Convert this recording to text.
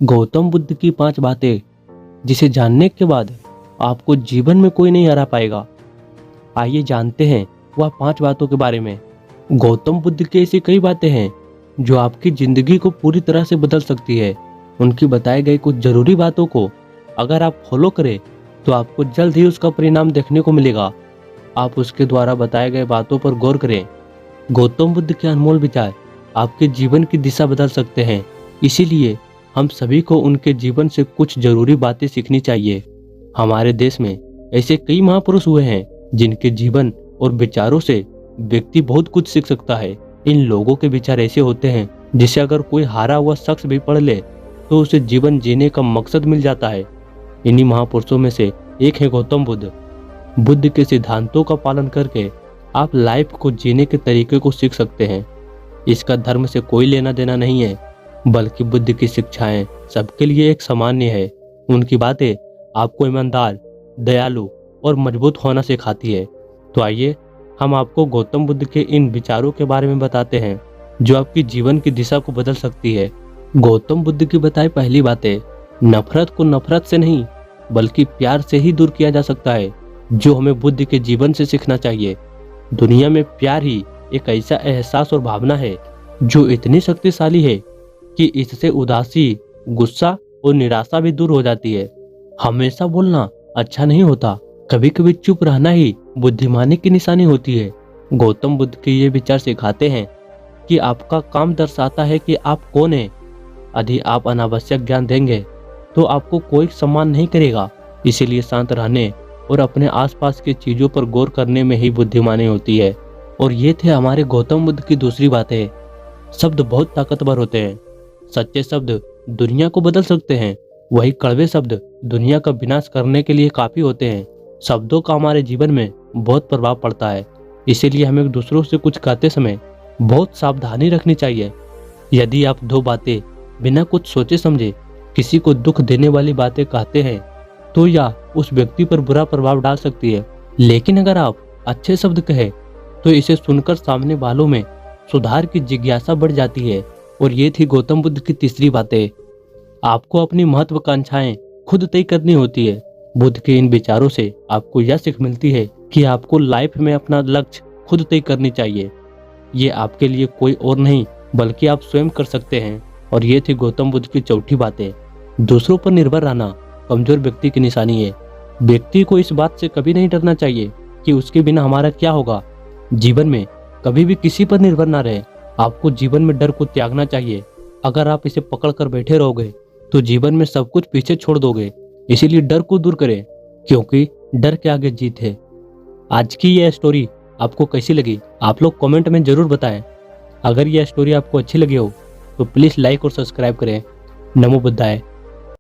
गौतम बुद्ध की 5 बातें जिसे जानने के बाद आपको जीवन में कोई नहीं हरा पाएगा। आइए जानते हैं वह 5 बातों के बारे में। गौतम बुद्ध की ऐसी कई बातें हैं जो आपकी जिंदगी को पूरी तरह से बदल सकती है। उनकी बताई गई कुछ जरूरी बातों को अगर आप फॉलो करें तो आपको जल्द ही उसका परिणाम देखने को मिलेगा। आप उसके द्वारा बताए गए बातों पर गौर करें। गौतम बुद्ध के अनमोल विचार आपके जीवन की दिशा बदल सकते हैं, इसीलिए हम सभी को उनके जीवन से कुछ जरूरी बातें सीखनी चाहिए। हमारे देश में ऐसे कई महापुरुष हुए हैं जिनके जीवन और विचारों से व्यक्ति बहुत कुछ सीख सकता है। इन लोगों के विचार ऐसे होते हैं जिसे अगर कोई हारा हुआ शख्स भी पढ़ ले तो उसे जीवन जीने का मकसद मिल जाता है। इन्हीं महापुरुषों में से एक है गौतम बुद्ध। बुद्ध के सिद्धांतों का पालन करके आप लाइफ को जीने के तरीके को सीख सकते हैं। इसका धर्म से कोई लेना देना नहीं है, बल्कि बुद्ध की शिक्षाएं सबके लिए एक सामान्य है। उनकी बातें आपको ईमानदार, दयालु और मजबूत होना सिखाती है। तो आइए हम आपको गौतम बुद्ध के इन विचारों के बारे में बताते हैं जो आपकी जीवन की दिशा को बदल सकती है। गौतम बुद्ध की बताई पहली बातें, नफरत को नफरत से नहीं बल्कि प्यार से ही दूर किया जा सकता है, जो हमें बुद्ध के जीवन से सीखना चाहिए। दुनिया में प्यार ही एक ऐसा एहसास और भावना है जो इतनी शक्तिशाली है कि इससे उदासी, गुस्सा और निराशा भी दूर हो जाती है। हमेशा बोलना अच्छा नहीं होता, कभी कभी चुप रहना ही बुद्धिमानी की निशानी होती है। गौतम बुद्ध के ये विचार सिखाते हैं कि आपका काम दर्शाता है कि आप कौन हैं। यदि आप अनावश्यक ज्ञान देंगे तो आपको कोई सम्मान नहीं करेगा। इसीलिए शांत रहने और अपने आसपास की चीजों पर गौर करने में ही बुद्धिमानी होती है। और ये थे हमारे गौतम बुद्ध की दूसरी बातें। शब्द बहुत ताकतवर होते हैं। सच्चे शब्द दुनिया को बदल सकते हैं, वही कड़वे शब्द दुनिया का विनाश करने के लिए काफी होते हैं। शब्दों का हमारे जीवन में बहुत प्रभाव पड़ता है, इसीलिए हमें दूसरों से कुछ कहते समय बहुत सावधानी रखनी चाहिए। यदि आप 2 बातें बिना कुछ सोचे समझे किसी को दुख देने वाली बातें कहते हैं तो यह उस व्यक्ति पर बुरा प्रभाव डाल सकती है। लेकिन अगर आप अच्छे शब्द कहें तो इसे सुनकर सामने वालों में सुधार की जिज्ञासा बढ़ जाती है। और ये थी गौतम बुद्ध की तीसरी बातें। आपको अपनी महत्वाकांक्षाएं खुद तय करनी होती है। बुद्ध के इन विचारों से आपको यह सीख मिलती है कि आपको लाइफ में अपना लक्ष्य खुद तय करनी चाहिए। ये आपके लिए कोई और नहीं बल्कि आप स्वयं कर सकते हैं। और ये थी गौतम बुद्ध की चौथी बातें। दूसरों पर निर्भर रहना कमजोर व्यक्ति की निशानी है। व्यक्ति को इस बात से कभी नहीं डरना चाहिए कि उसके बिना हमारा क्या होगा। जीवन में कभी भी किसी पर निर्भर ना रहे। आपको जीवन में डर को त्यागना चाहिए। अगर आप इसे पकड़ कर बैठे रहोगे तो जीवन में सब कुछ पीछे छोड़ दोगे। इसीलिए डर को दूर करें, क्योंकि डर के आगे जीत है। आज की यह स्टोरी आपको कैसी लगी आप लोग कमेंट में जरूर बताएं। अगर यह स्टोरी आपको अच्छी लगी हो तो प्लीज लाइक और सब्सक्राइब करें। नमो बुद्धाय।